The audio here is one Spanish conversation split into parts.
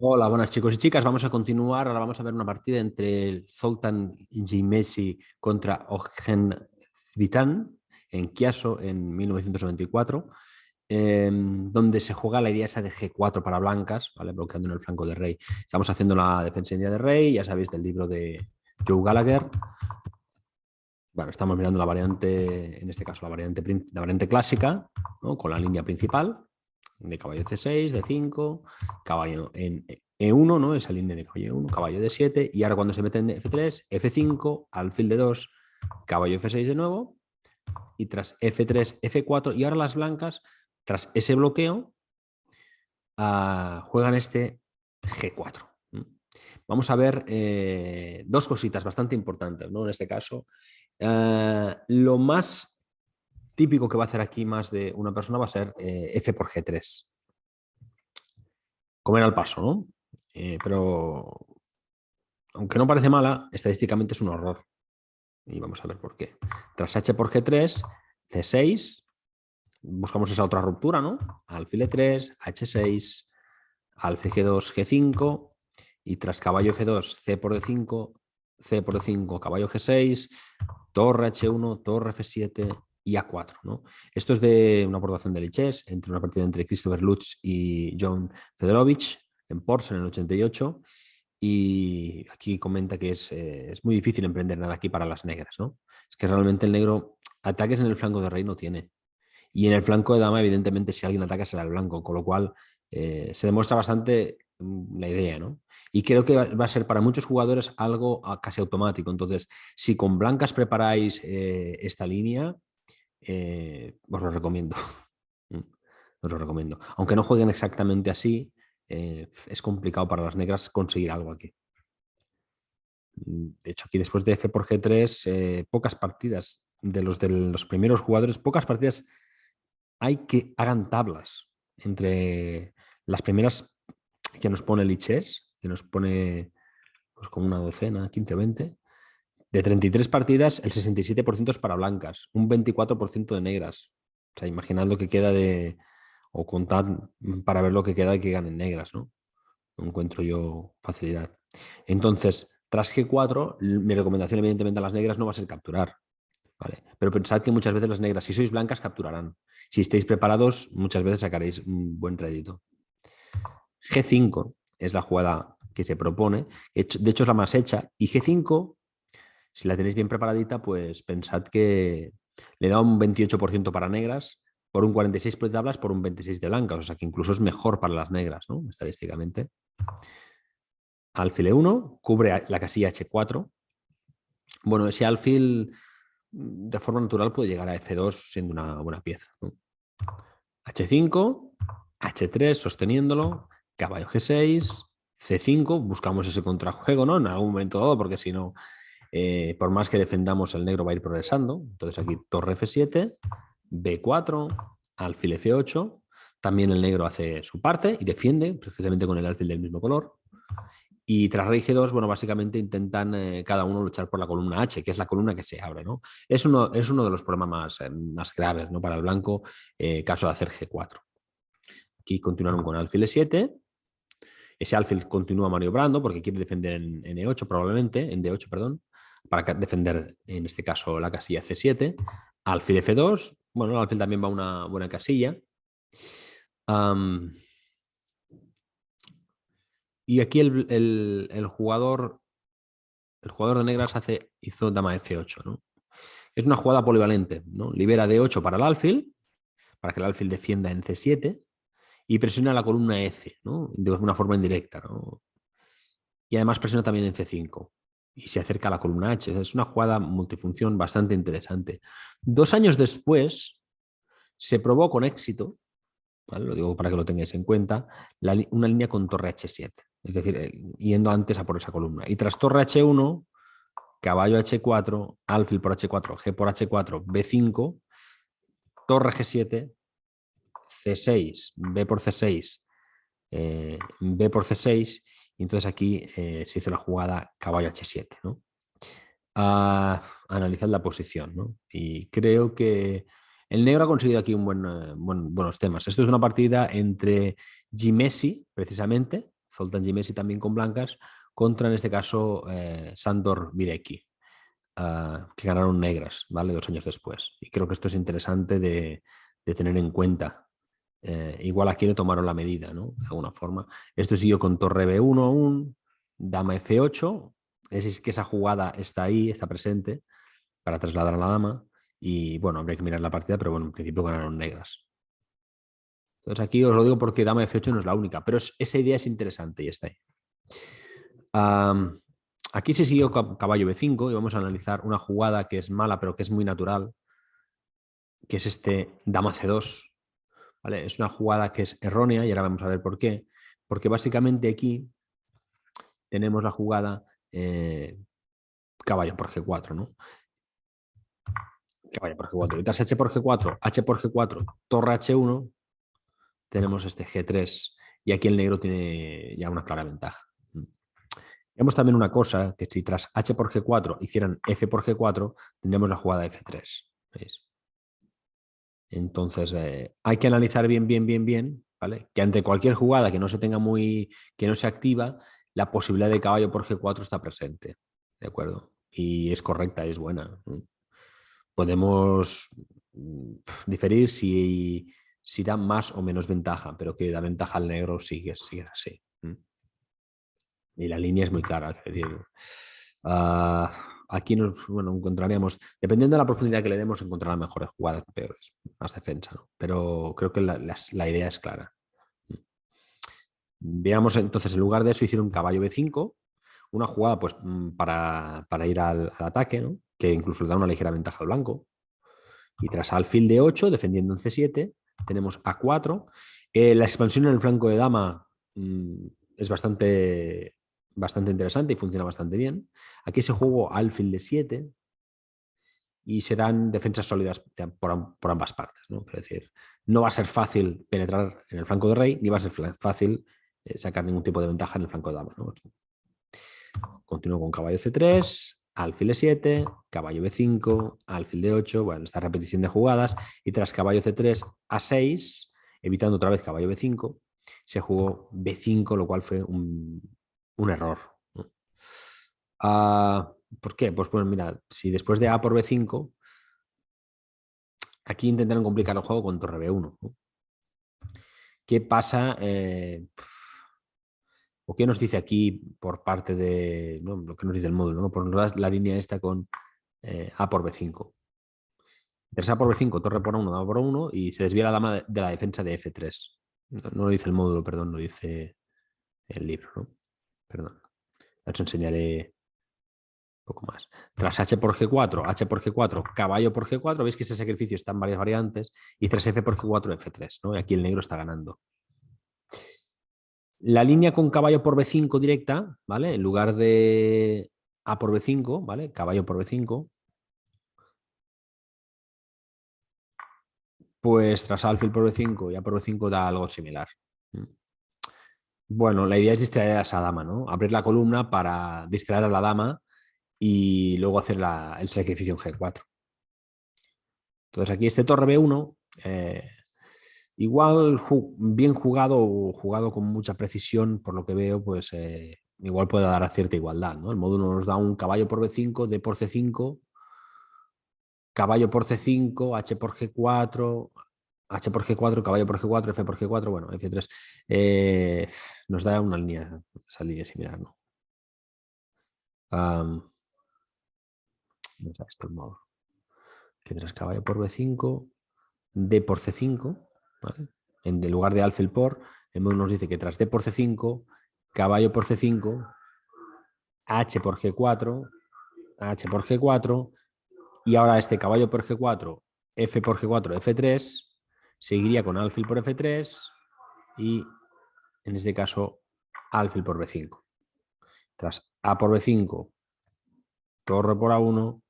Hola, buenas chicos y chicas. Vamos a continuar. Ahora vamos a ver una partida entre el Zoltan Messi contra Ogen Cvitan en Chiasso en 1994, donde se juega la idea esa de G4 para blancas, ¿vale? Bloqueando en el flanco de rey. Estamos haciendo la defensa india de rey, ya sabéis, del libro de Joe Gallagher. Bueno, estamos mirando la variante, en este caso la variante clásica, ¿no? Con la línea principal de caballo C6, D5, caballo en E1, ¿no? Esa línea de caballo E1, caballo D7, y ahora cuando se mete en F3, F5, alfil D2, caballo F6 de nuevo, y tras F3, F4, y ahora las blancas, tras ese bloqueo, juegan este G4. Vamos a ver dos cositas bastante importantes, ¿no? En este caso, lo más típico que va a hacer aquí más de una persona va a ser F por G3. Comer al paso, ¿no? Pero aunque no parece mala, estadísticamente es un horror. Y vamos a ver por qué. Tras H por G3, C6, buscamos esa otra ruptura, ¿no? Alfil E3, H6, alfil G2, G5, y tras caballo F2, C por D5, C por D5, caballo G6, torre H1, torre F7 y A4, ¿no? Esto es de una aportación de Lichess, entre una partida entre Christopher Lutz y John Fedorovich en Porsche en el 88. Y aquí comenta que es muy difícil emprender nada aquí para las negras, ¿no? Es que realmente el negro ataques en el flanco de rey no tiene. Y en el flanco de dama, evidentemente, si alguien ataca será el blanco, con lo cual se demuestra bastante la idea, ¿no? Y creo que va a ser para muchos jugadores algo casi automático. Entonces, si con blancas preparáis esta línea, os lo recomiendo. Os lo recomiendo. Aunque no jueguen exactamente así, es complicado para las negras conseguir algo aquí. De hecho, aquí después de F por G3, pocas partidas de los primeros jugadores, pocas partidas hay que hagan tablas entre las primeras que nos pone Lichess, que nos pone pues, como una docena, 15 o 20. De 33 partidas, el 67% es para blancas, un 24% de negras. O sea, imaginad lo que queda de, o contad para ver lo que queda de que ganen negras, ¿no? No encuentro yo facilidad. Entonces, tras G4, mi recomendación evidentemente a las negras no va a ser capturar, ¿vale? Pero pensad que muchas veces las negras, si sois blancas, capturarán. Si estáis preparados, muchas veces sacaréis un buen rédito. G5 es la jugada que se propone, de hecho es la más hecha, y G5, si la tenéis bien preparadita, pues pensad que le da un 28% para negras, por un 46% de tablas, por un 26% de blancas, o sea que incluso es mejor para las negras, ¿no? Estadísticamente. Alfil E1 cubre la casilla H4. Bueno, ese alfil de forma natural puede llegar a F2 siendo una buena pieza, ¿no? H5, H3 sosteniéndolo, caballo G6, C5, buscamos ese contrajuego, ¿no? En algún momento dado, porque si no, por más que defendamos, el negro va a ir progresando. Entonces aquí torre F7, B4, alfil F8. También el negro hace su parte y defiende, precisamente con el alfil del mismo color. Y tras rey G2, bueno, básicamente intentan cada uno luchar por la columna H, que es la columna que se abre, ¿no? Es uno de los problemas más graves, ¿no? Para el blanco, caso de hacer G4. Aquí continuaron con alfil E7. Ese alfil continúa maniobrando porque quiere defender en E8 probablemente, en D8, perdón, para defender en este caso la casilla C7. Alfil F2, bueno, el alfil también va a una buena casilla. Y aquí el jugador de negras hizo dama F8, ¿no? Es una jugada polivalente, ¿no? Libera D8 para el alfil, para que el alfil defienda en C7 y presiona la columna F, ¿no? De una forma indirecta, ¿no? Y además presiona también en C5 y se acerca a la columna H. Es una jugada multifunción bastante interesante. 2 años después se probó con éxito, ¿vale? Lo digo para que lo tengáis en cuenta, una línea con torre H7, es decir, yendo antes a por esa columna. Y tras torre H1, caballo H4, alfil por H4, G por H4, B5, torre G7, C6, B por C6, B por C6, y entonces aquí se hizo la jugada caballo H7, ¿no? A analizar la posición, ¿no? Y creo que el negro ha conseguido aquí buenos temas. Esto es una partida entre Messi, precisamente, Zoltán Messi también con blancas, contra en este caso Sándor Videcki, que ganaron negras, ¿vale? 2 años después. Y creo que esto es interesante de tener en cuenta. Igual aquí le tomaron la medida, ¿no? De alguna forma. Esto siguió con torre B1 aún, dama F8. Es que esa jugada está ahí, está presente para trasladar a la dama. Y bueno, habría que mirar la partida, pero bueno, en principio ganaron negras. Entonces aquí os lo digo porque dama F8 no es la única, pero esa idea es interesante y está ahí. Aquí se siguió caballo B5 y vamos a analizar una jugada que es mala, pero que es muy natural, que es este dama C2. ¿Vale? Es una jugada que es errónea y ahora vamos a ver por qué. Porque básicamente aquí tenemos la jugada caballo por G4, ¿no? Caballo por G4. Y tras H por G4, H por G4, torre H1, tenemos este G3 y aquí el negro tiene ya una clara ventaja. Vemos también una cosa, que si tras H por G4 hicieran F por G4, tendríamos la jugada F3. ¿Veis? Entonces, hay que analizar bien, ¿vale? Que ante cualquier jugada que no se tenga que no se activa, la posibilidad de caballo por G4 está presente, ¿de acuerdo? Y es correcta, es buena. Podemos diferir si da más o menos ventaja, pero que da ventaja al negro sigue así. Y la línea es muy clara, es decir, aquí encontraríamos, dependiendo de la profundidad que le demos, encontrará mejores jugadas, peores, más defensa, ¿no? Pero creo que la idea es clara. Veamos entonces, en lugar de eso, hicieron caballo B5, una jugada pues para ir al ataque, ¿no? Que incluso le da una ligera ventaja al blanco. Y tras alfil D8, defendiendo en C7, tenemos A4. La expansión en el flanco de dama es bastante interesante y funciona bastante bien. Aquí se jugó alfil D7 y serán defensas sólidas por ambas partes, ¿no? Es decir, no va a ser fácil penetrar en el flanco de rey, ni va a ser fácil sacar ningún tipo de ventaja en el flanco de dama, ¿no? Continúo con caballo C3, alfil E7, caballo B5, alfil D8, bueno, esta repetición de jugadas, y tras caballo C3, A6, evitando otra vez caballo B5, se jugó B5, lo cual fue un error, ¿no? ¿Por qué? Pues bueno, mira, si después de A por B5, aquí intentaron complicar el juego con torre B1, ¿no? ¿Qué pasa? ¿O qué nos dice aquí por parte de, ¿no? Lo que nos dice el módulo, ¿no? Pues nos da la línea esta con A por B5. Tras A por B5, torre por 1, dama por 1 y se desvía la dama de la defensa de F3. No lo dice el módulo, perdón, lo dice el libro, ¿no? Perdón. Os enseñaré un poco más. Tras H por G4, H por G4, caballo por G4, veis que ese sacrificio está en varias variantes, y tras F por G4, F3, ¿no? Y aquí el negro está ganando. La línea con caballo por B5 directa, ¿vale? En lugar de A por B5, ¿vale? Caballo por B5. Pues tras alfil por B5 y A por B5 da algo similar. Bueno, la idea es distraer a esa dama, ¿no? Abrir la columna para distraer a la dama y luego hacer el sacrificio en G4. Entonces aquí este torre B1, igual bien jugado o jugado con mucha precisión, por lo que veo, pues igual puede dar a cierta igualdad, ¿no? El módulo nos da un caballo por B5, D por C5, caballo por C5, H por G4, H por G4, caballo por G4, F por G4, bueno, F3. Nos da una línea, esa línea similar, ¿no? Vamos a esto el modo. Que tras caballo por B5, D por C5, ¿vale? En lugar de alfil por, el modo nos dice que tras D por C5, caballo por C5, H por G4, H por G4, y ahora este caballo por G4, F por G4, F3, seguiría con alfil por F3 y en este caso alfil por B5. Tras A por B5, torre por A1,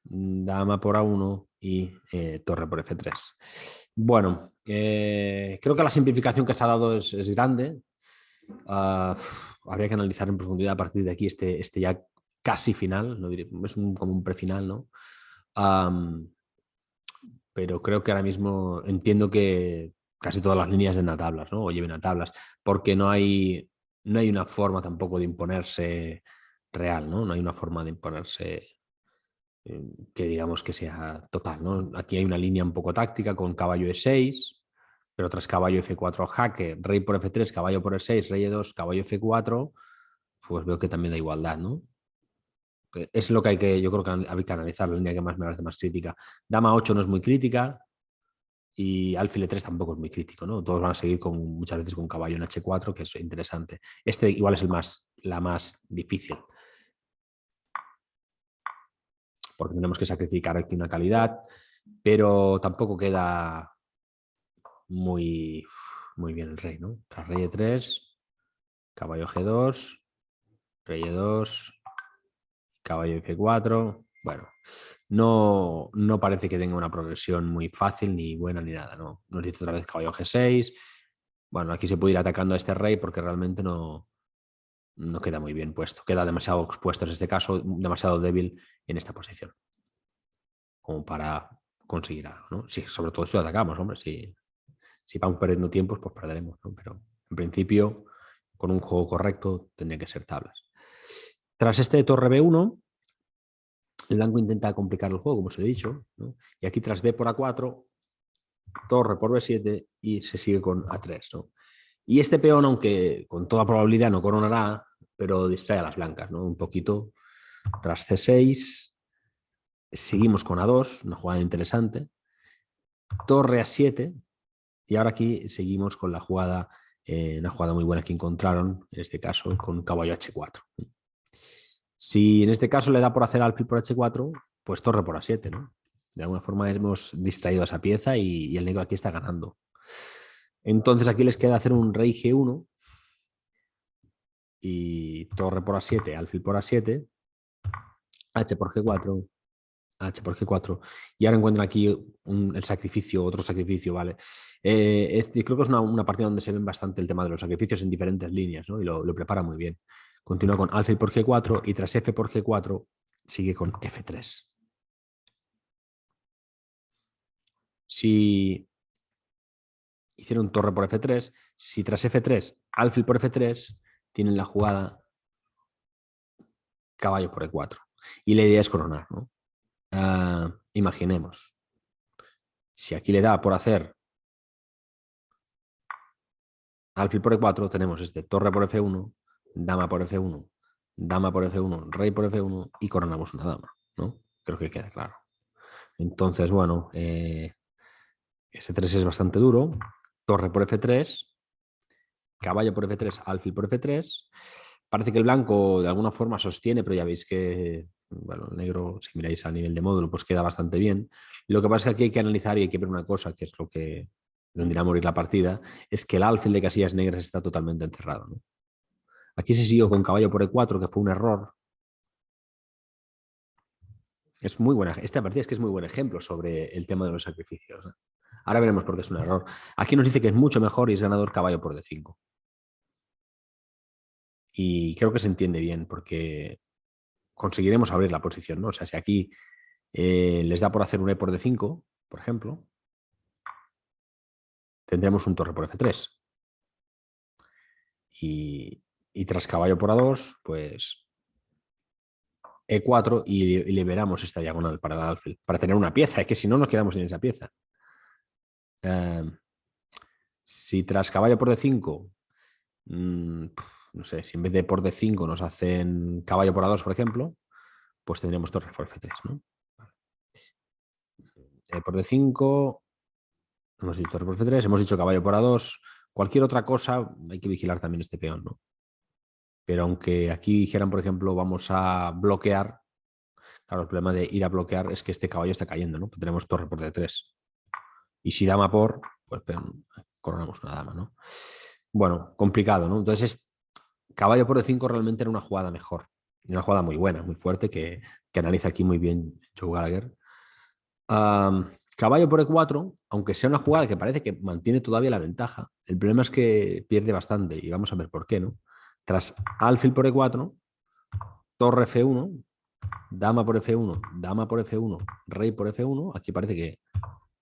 dama por A1 y torre por F3. Bueno, creo que la simplificación que se ha dado es grande. Habría que analizar en profundidad a partir de aquí este ya casi final, no diré, es como un prefinal, ¿no? Pero creo que ahora mismo entiendo que casi todas las líneas den a tablas, ¿no? O lleven a tablas, porque no hay no hay una forma tampoco de imponerse real, ¿no? No hay una forma de imponerse que digamos que sea total, ¿no? Aquí hay una línea un poco táctica con caballo E6, pero tras caballo F4 jaque, rey por F3, caballo por E6, rey E2, caballo F4, pues veo que también da igualdad, ¿no? Es lo que yo creo que hay que analizar, la línea que más me parece más crítica. Dama 8 no es muy crítica y alfil E3 tampoco es muy crítico, ¿no? Todos van a seguir muchas veces con caballo en H4, que es interesante. Este igual es la más difícil, porque tenemos que sacrificar aquí una calidad, pero tampoco queda muy, muy bien el rey, ¿no? Tras rey E3, caballo G2, rey E2, caballo F4. Bueno, no parece que tenga una progresión muy fácil, ni buena, ni nada, ¿no? Nos dice otra vez caballo G6. Bueno, aquí se puede ir atacando a este rey porque realmente no queda muy bien puesto. Queda demasiado expuesto en este caso, demasiado débil en esta posición, como para conseguir algo, ¿no? Sí, sobre todo si lo atacamos, hombre. Si vamos perdiendo tiempos, pues perderemos, ¿no? Pero en principio, con un juego correcto, tendría que ser tablas. Tras este torre B1, el blanco intenta complicar el juego, como os he dicho, ¿no? Y aquí tras B por A4, torre por B7 y se sigue con A3, ¿no? Y este peón, aunque con toda probabilidad no coronará, pero distrae a las blancas, ¿no? Un poquito. Tras C6, seguimos con A2, una jugada interesante. Torre A7, y ahora aquí seguimos con la jugada, una jugada muy buena que encontraron, en este caso con caballo H4. Si en este caso le da por hacer alfil por H4, pues torre por A7, ¿no? De alguna forma hemos distraído a esa pieza y el negro aquí está ganando. Entonces aquí les queda hacer un rey G1 y torre por A7, alfil por A7, H por G4, H por G4. Y ahora encuentran aquí el sacrificio, otro sacrificio, ¿vale? Creo que es una partida donde se ven bastante el tema de los sacrificios en diferentes líneas, ¿no? Y lo prepara muy bien. Continúa con alfil por G4 y tras F por G4 sigue con F3. Si hicieron torre por F3, si tras F3, alfil por F3, tienen la jugada caballo por E4. Y la idea es coronar, ¿no? Imaginemos, si aquí le da por hacer alfil por E4, tenemos torre por F1, dama por F1, dama por F1, rey por F1 y coronamos una dama, ¿no? Creo que queda claro. Entonces, bueno, S3 es bastante duro, torre por F3, caballo por F3, alfil por F3. Parece que el blanco de alguna forma sostiene, pero ya veis que, bueno, el negro, si miráis a nivel de módulo, pues queda bastante bien. Lo que pasa es que aquí hay que analizar y hay que ver una cosa, que es lo que tendría a morir la partida, es que el alfil de casillas negras está totalmente encerrado, ¿no? Aquí se siguió con caballo por E4, que fue un error. Es muy buena. Esta partida es que es muy buen ejemplo sobre el tema de los sacrificios, ¿no? Ahora veremos por qué es un error. Aquí nos dice que es mucho mejor y es ganador caballo por D5. Y creo que se entiende bien porque conseguiremos abrir la posición, ¿no? O sea, si aquí les da por hacer un E por D5, por ejemplo, tendremos un torre por F3. Y tras caballo por A2, pues E4 y liberamos esta diagonal para el alfil, para tener una pieza. Es que si no, nos quedamos sin esa pieza. Si tras caballo por D5, no sé, si en vez de por D5 nos hacen caballo por A2, por ejemplo, pues tendremos torre por F3, ¿no? Por D5, hemos dicho torre por F3, hemos dicho caballo por A2. Cualquier otra cosa, hay que vigilar también este peón, ¿no? Pero aunque aquí dijeran, por ejemplo, vamos a bloquear, claro, el problema de ir a bloquear es que este caballo está cayendo, ¿no? Pues tenemos torre por D3. Y si dama por, pues coronamos una dama, ¿no? Bueno, complicado, ¿no? Entonces, caballo por D5 realmente era una jugada mejor. Una jugada muy buena, muy fuerte, que analiza aquí muy bien Joe Gallagher. Caballo por E4, aunque sea una jugada que parece que mantiene todavía la ventaja, el problema es que pierde bastante y vamos a ver por qué, ¿no? Tras alfil por E4, torre F1, dama por F1, dama por F1, rey por F1, aquí parece que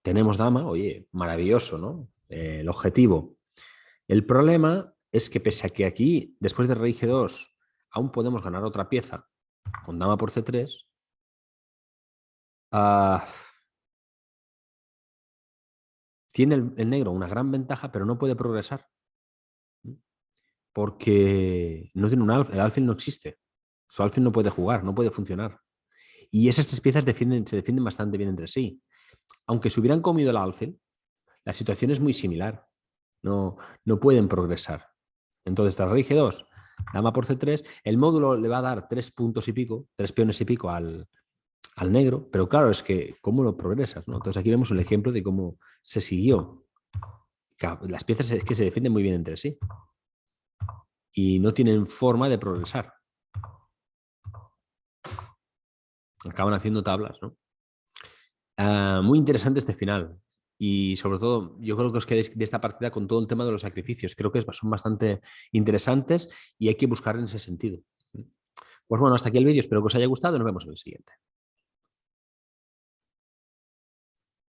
tenemos dama, oye, maravilloso, ¿no? El objetivo. El problema es que pese a que aquí, después de rey G2, aún podemos ganar otra pieza con dama por C3, tiene el negro una gran ventaja, pero no puede progresar. Porque no tiene un alfil, el alfil no existe. Su alfil no puede jugar, no puede funcionar. Y esas tres piezas se defienden bastante bien entre sí. Aunque se hubieran comido el alfil, la situación es muy similar. No pueden progresar. Entonces, tras rey G2, dama por C3, el módulo le va a dar 3 puntos y pico, 3 peones y pico al negro, pero claro, es que cómo lo progresas, ¿no? Entonces aquí vemos un ejemplo de cómo se siguió. Las piezas es que se defienden muy bien entre sí y no tienen forma de progresar. Acaban haciendo tablas, ¿no? Muy interesante este final. Y sobre todo, yo creo que os quedéis de esta partida con todo el tema de los sacrificios. Creo que son bastante interesantes y hay que buscar en ese sentido. Pues bueno, hasta aquí el vídeo. Espero que os haya gustado y nos vemos en el siguiente.